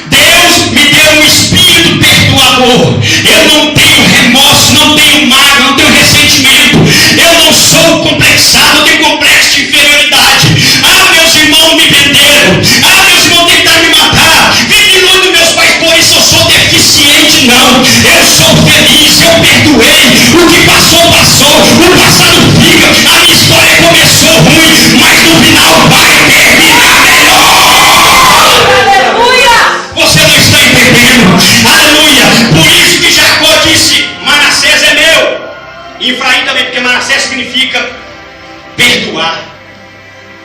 Deus me deu um espírito perdoador. Eu não tenho remorso, não tenho mágoa, não tenho ressentimento. Eu não sou complexado, não tenho complexo de inferioridade. Ah, meus irmãos me venderam. Ah, meus irmãos tentaram me matar. Vivi longe dos meus pais, por isso eu sou deficiente. Não, eu sou feliz, eu perdoei. O que passou, passou. O passado fica. A minha história começou ruim, mas no final vai terminar melhor. Você não está entendendo? Aleluia! Por isso que Jacó disse: Manassés é meu. E Efraim também, porque Manassés significa perdoar.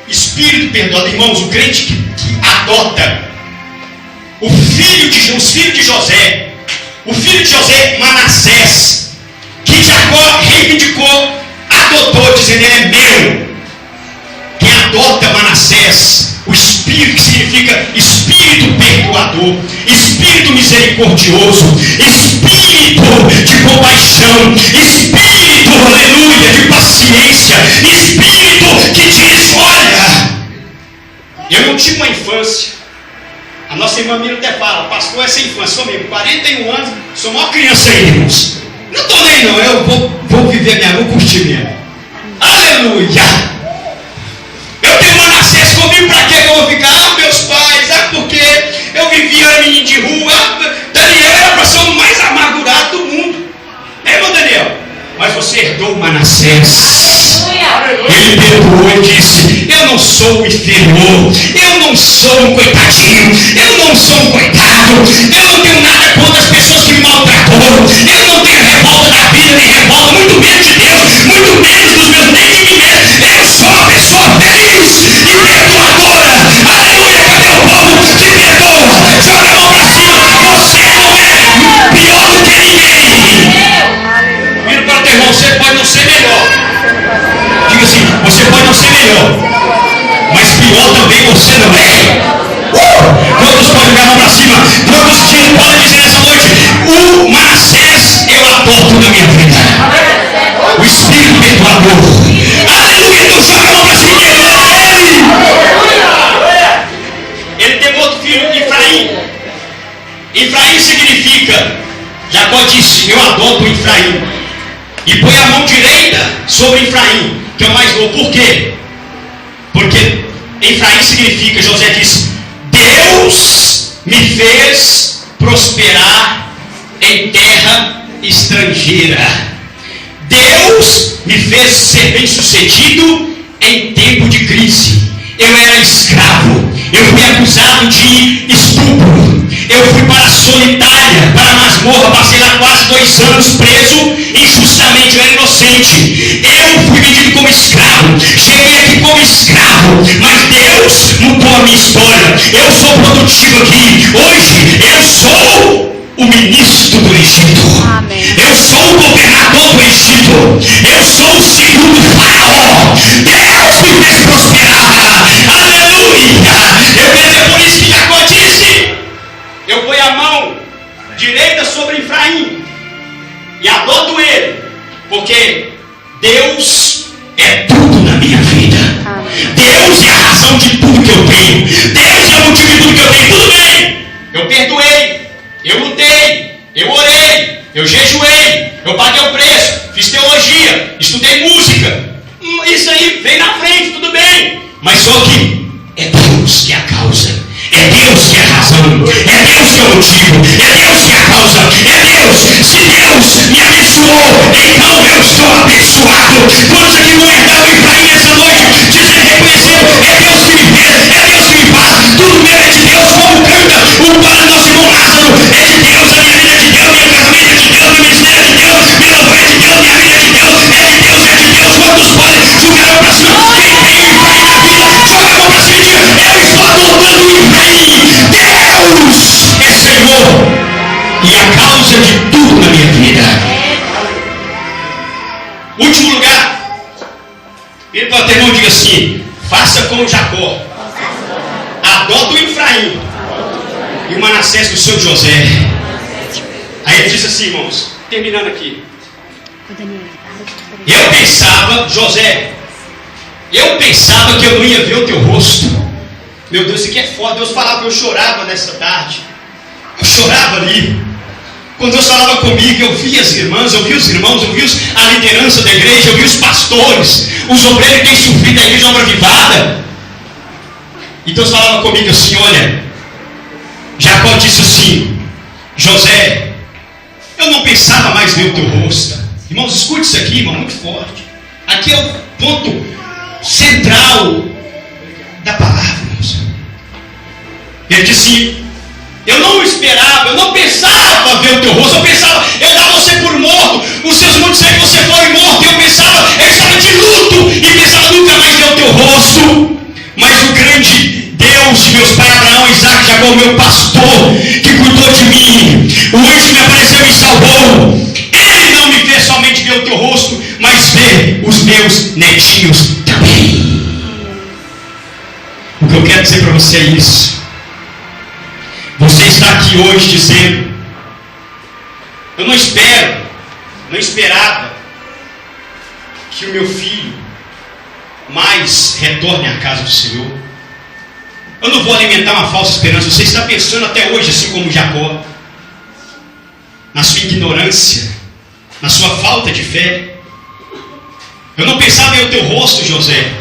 Espírito perdoado. Irmãos, o crente que adota os filhos de José, o filho de José, Manassés, que Jacó reivindicou, adotou, dizendo: ele é meu. Quem adota Manassés, o espírito, que significa espírito perdoador, espírito misericordioso, espírito de compaixão, espírito, aleluia, de paciência, espírito que diz: olha, eu não tive uma infância. A nossa irmã Mira até fala: pastor, essa infância, sou mesmo, 41 anos, sou uma criança aí, irmãos. Não estou nem não, eu vou viver minha, vou curtir mesmo. Aleluia! Eu tenho Manassés comigo, para que eu vou ficar? Ah, meus pais, porque eu vivia, era menino de rua. Daniel era para ser o mais amargurado do mundo. É, irmão Daniel? Mas você Deus perdoou Manassés. Ele perdoou e disse: eu não sou inferior, eu não sou um coitadinho, eu não sou um coitado, eu não tenho nada contra as pessoas que me maltrataram, eu não tenho revolta da vida, nem revolta, muito menos de Deus, muito menos dos meus, nem de mim mesmo. Eu sou uma pessoa feliz e perdoadora. Aleluia, cadê o povo? Se perdoa, joga a mão pra cima. Você não é pior do que ninguém. Vira para o teu irmão: você pode não ser melhor. Diga assim: você pode não ser melhor, mas pior também você não é. Quantos podem jogar a mão para cima? Quantos podem dizer nessa noite: o Manassés eu adoto na minha vida, o Espírito perdoador. Aleluia! Então joga a mão para cima e ele teve outro filho, Efraim. Efraim significa, Jacó disse: eu adoto Efraim, e põe a mão direita sobre Efraim, que é o mais novo. Por quê? Porque Efraim significa, José disse: Deus me fez prosperar em terra estrangeira. Deus me fez ser bem sucedido em tempo de crise. Eu era escravo, eu fui acusado de estupro, eu fui para a solitária, para a masmorra, passei lá quase 2 anos preso, injustamente, eu era inocente. Eu fui vendido como escravo, cheguei aqui como escravo, mas Deus mudou a minha história. Eu sou produtivo aqui. Hoje eu sou o ministro do Egito. Amém. Eu sou o governador do Egito. Eu sou o segundo faraó. Deus me fez prosperar. Aleluia. É por isso que Jacó disse: eu ponho a mão direita sobre Efraim e adoto ele, porque Deus é tudo na minha vida. Amém. Deus é a razão de tudo que eu tenho. Deus é o motivo de tudo que eu tenho. Tudo bem, eu perdoei, eu lutei, eu orei, eu jejuei, eu paguei o preço, fiz teologia, estudei música. Isso aí vem na frente, tudo bem. Mas só que é Deus que é a causa, é Deus que é a razão, é Deus que é o motivo, é Deus que é a causa, é Deus. Se Deus me abençoou, então eu sou abençoado. Quantos aqui vão herdar o Efraim nessa noite, dizendo, reconhecendo: é Deus que me fez, é Deus que me faz, tudo meu é de Deus. Como canta o pai do nosso irmão Lázaro: é de Deus, a minha vida é de Deus, minha casamento é de Deus, meu ministério é de Deus, meu amor é de Deus, minha vida é de Deus, é de Deus, é de Deus. Quantos podem jogar a mão pra cima? Quem tem o Efraim na vida, joga a mão pra cima e diga: eu estou adotando o Efraim. Deus é Senhor e a causa de tudo na minha vida. Último lugar, vira para o teu irmão e diga assim: faça como Jacó, adota o Efraim e o Manassés do seu José. Aí ele diz assim, irmãos, terminando aqui: eu pensava, José, eu pensava que eu não ia ver o teu rosto. Meu Deus, isso aqui é foda. Deus falava, eu chorava nessa tarde, eu chorava ali. Quando Deus falava comigo, eu via as irmãs, eu via os irmãos, eu via a liderança da igreja, eu via os pastores, os obreiros que têm sofrido da igreja Obra Avivada. E Deus falava comigo assim: olha, Jacó disse assim: José, eu não pensava mais ver o teu rosto. Irmãos, escute isso aqui, irmão, muito forte. Aqui é o ponto central da palavra, irmãos. Ele disse: eu não esperava, eu não pensava ver o teu rosto. Eu pensava, eu dava você por morto. Os seus irmãos disseram que você foi morto. Eu pensava, eu estava de luto e pensava nunca mais ver o teu rosto. Mas o grande Deus de meus pais, Abraão, Isaac, Jacó, meu pastor, que cuidou de mim, o anjo que me apareceu e me salvou, ele não me fez somente ver o teu rosto, mas ver os meus netinhos também. O que eu quero dizer para você é isso. Você está aqui hoje dizendo: eu não esperava que o meu filho mais retorne à casa do Senhor. Eu não vou alimentar uma falsa esperança. Você está pensando até hoje assim como Jacó, na sua ignorância, na sua falta de fé. Eu não pensava em o teu rosto, José,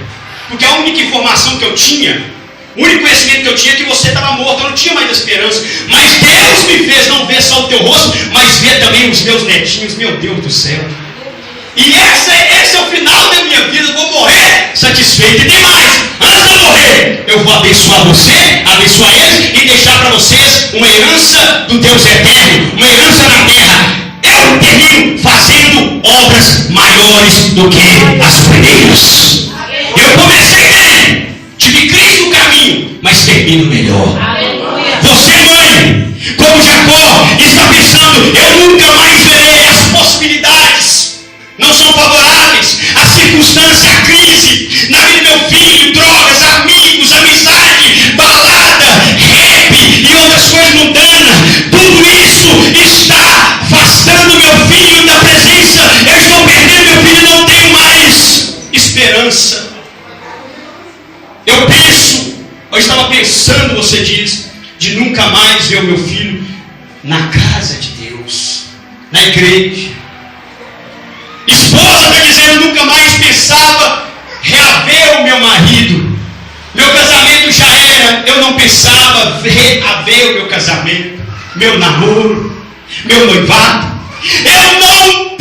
porque a única informação que eu tinha, o único conhecimento que eu tinha é que você estava morto. Eu não tinha mais esperança. Mas Deus me fez não ver só o teu rosto, mas ver também os meus netinhos. Meu Deus do céu. E esse é o final da minha vida. Eu vou morrer satisfeito. E tem mais. Antes de eu morrer, eu vou abençoar você, abençoar eles e deixar para vocês uma herança do Deus eterno, uma herança na terra. Eu termino fazendo obras maiores do que as primeiras. Eu comecei bem, tive Cristo no caminho, mas termino melhor. Você, mãe, como Jacó, está pensando: eu nunca mais verei. As possibilidades não são favoráveis, a circunstância, a crise na vida do meu filho, drogas, amigos, amizade, balada, rap e outras coisas mundanas. Tudo isso está afastando meu filho da presença. Eu estou perdendo meu filho, não tenho mais esperança. Eu estava pensando, você diz, de nunca mais ver o meu filho na casa de Deus, na igreja. Esposa está dizendo: nunca mais pensava reaver o meu marido. Meu casamento já era, eu não pensava reaver o meu casamento, meu namoro, meu noivado. Eu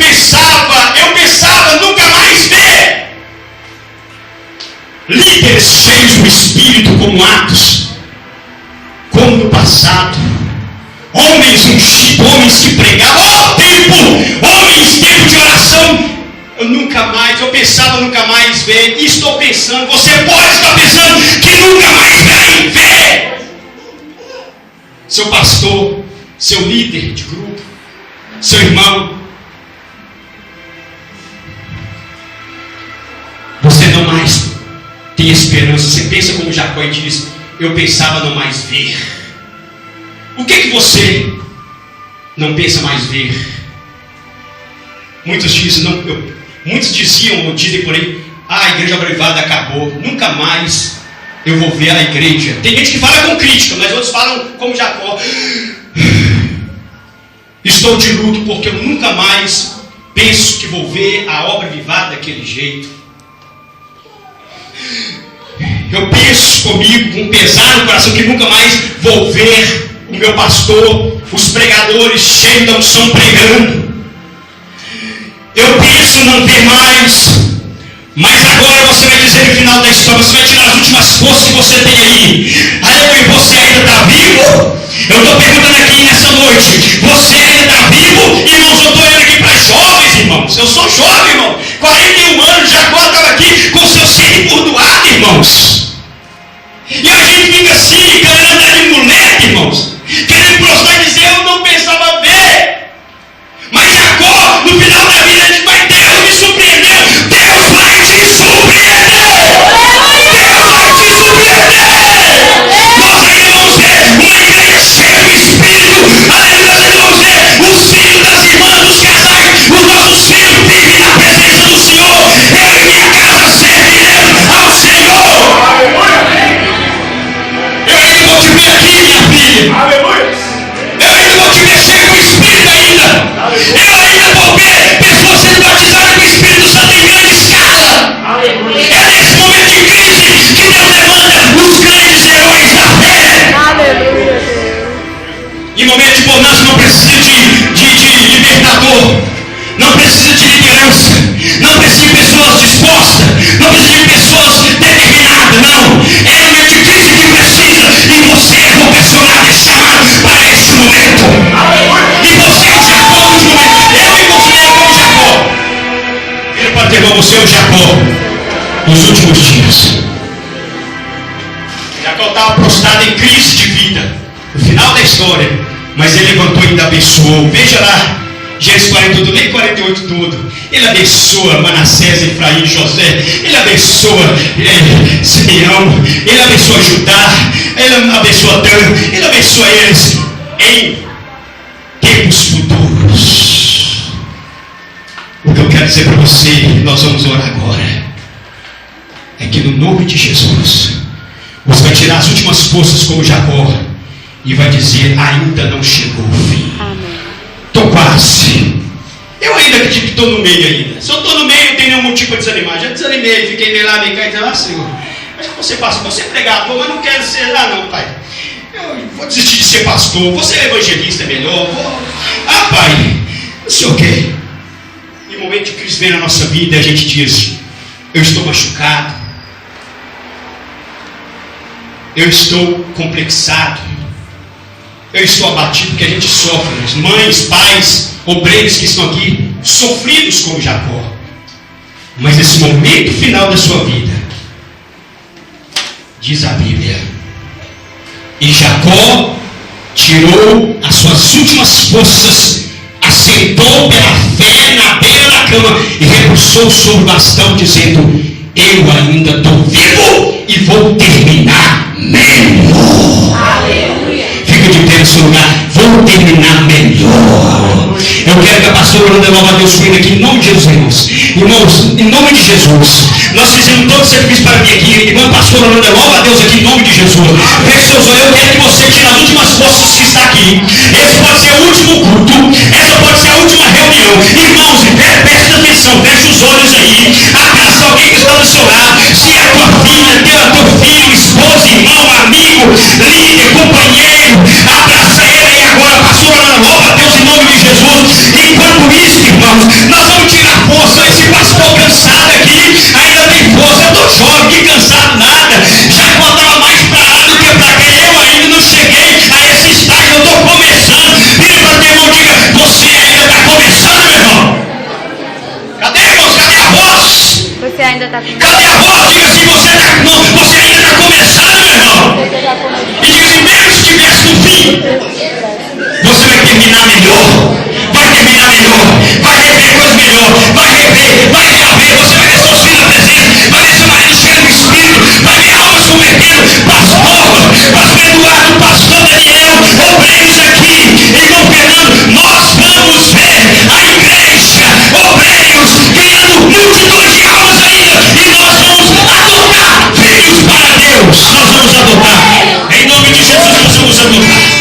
pensava nunca mais ver líderes cheios do Espírito como Atos, como no passado. Homens que pregavam, homens, tempo de oração. Eu pensava nunca mais ver, e estou pensando, você pode estar pensando que nunca mais vai ver. Seu pastor, seu líder de grupo, seu irmão, você não mais tem esperança. Você pensa como Jacó e diz: eu pensava não mais ver. O que você não pensa mais ver? Muitos diziam ou dizem por aí: a igreja abrevada acabou, nunca mais eu vou ver a igreja. Tem gente que fala com crítica, mas outros falam como Jacó: estou de luto porque eu nunca mais penso que vou ver a obra avivada daquele jeito. Eu penso comigo, com um pesar no coração, que nunca mais vou ver o meu pastor, os pregadores cheios da unção pregando. Eu penso não ver mais. Mas agora você vai dizer no final da história, você vai tirar as últimas forças que você tem aí. Aleluia, você ainda está vivo? Eu estou perguntando aqui nessa noite: você ainda está vivo? Irmãos, eu estou olhando aqui para jovens, irmãos. Eu sou jovem, irmão. 41 anos, Jacó estava aqui com seu sangue bordoado, irmãos. E a gente fica assim, querendo andar de muleta, irmãos, querendo prostrar e dizer: eu não pensava ver. Mas Jacó, no final da vida, ele vai: Deus me surpreendeu. Deus vai te surpreender. Deus vai te surpreender. Nós ainda vamos ver uma igreja cheia do Espírito. Aleluia, nós vamos ver os filhos das irmãs, os casais, os nossos filhos vivem na presença do Senhor. Eu e minha casa serviremos ao Senhor. Eu ainda vou te ver aqui, minha filha. Eu ainda vou te ver cheio do Espírito ainda. Eu ainda vou ver pessoas sendo batizadas com o Espírito Santo em grande escala. É nesse momento de crise que Deus levanta os grandes heróis da fé. Em momento de bonança não precisa de libertador, não precisa de liderança, não precisa de pessoas dispostas, não precisa de pessoas determinadas, não. É no momento de crise que precisa, e você é vocacionado e chamado para esse momento. E você é o Jacó dos momentos. Eu me considero como Jacó. Ele pode ter como seu Jacó nos últimos dias. Jacó estava prostrado em crise de vida, no final da história, mas ele levantou e ainda abençoou. Veja lá, Gênesis 42, nem 48 tudo. Ele abençoa Manassés, Efraim, José. Ele abençoa Simeão. Ele abençoa Judá. Ele abençoa Dan. Ele abençoa eles em tempos futuros. O que eu quero dizer para você, nós vamos orar agora, é que no nome de Jesus, você vai tirar as últimas forças como Jacó e vai dizer: ainda não chegou o fim. Estou quase. Eu ainda acredito que estou no meio ainda. Se eu estou no meio, não tem nenhum motivo para desanimar. Já desanimei, fiquei meio lá, meio cá e então, Senhor, acho que você pastor, você é pregador, mas não quero ser lá não, pai. Eu vou desistir de ser pastor, você é evangelista, é melhor. Pai, não sei o quê. E E o momento de crise vem na nossa vida e a gente diz: eu estou machucado, eu estou complexado, eu estou abatido, porque a gente sofre. Mães, pais, obreiros que estão aqui, sofridos como Jacó. Mas nesse momento final da sua vida, diz a Bíblia, e Jacó tirou as suas últimas forças, assentou pela fé na beira da cama e repoussou sobre o bastão, dizendo: eu ainda estou vivo e vou terminar melhor. Aleluia. Fica de pé no seu lugar. Vou terminar melhor. Eu quero que a pastora Orlando louve a Deus por aqui, em nome de Jesus, irmãos. Irmãos, em nome de Jesus, nós fizemos todo o serviço para vir aqui. Irmã pastora Orlando, louva a Deus aqui, em nome de Jesus. Feche seus olhos. Eu quero que você tire as últimas forças que está aqui. Esse pode ser o último culto. Essa pode ser a última reunião. Irmãos, preste atenção. Feche os olhos aí. Abraça alguém que está do seu lado. Se é a tua filha, teu filho, esposa, irmão, amigo, líder, companheiro, abraça ele aí agora. Pastor Orlando, louva a Deus em nome de Jesus. Enquanto isso, irmãos, nós vamos tirar força. Esse pastor cansado aqui ainda tem força. Eu estou jovem, que cansado nada. Já faltava mais para lá do que para cá. Eu ainda não cheguei a esse estágio. Eu estou começando. Vira para teu irmão, diga: você ainda está começando, meu irmão. Cadê, irmãos? Cadê a voz? Você ainda está começando. Cadê a voz? Diga assim: você ainda está começando, meu irmão. E diga assim: mesmo se estivesse no fim, você vai terminar melhor. Vai terminar melhor, vai rever coisa melhor, vai rever, vai reaver, você vai ver seus filhos na presença, vai ver seu marido cheio do Espírito, vai ver almas convertendo, pastor Eduardo, pastor Daniel, obreiros aqui, irmão Fernando, nós vamos ver a igreja, obreiros, ganhando multidões de almas ainda, e nós vamos adotar filhos para Deus, nós vamos adotar, em nome de Jesus nós vamos adotar.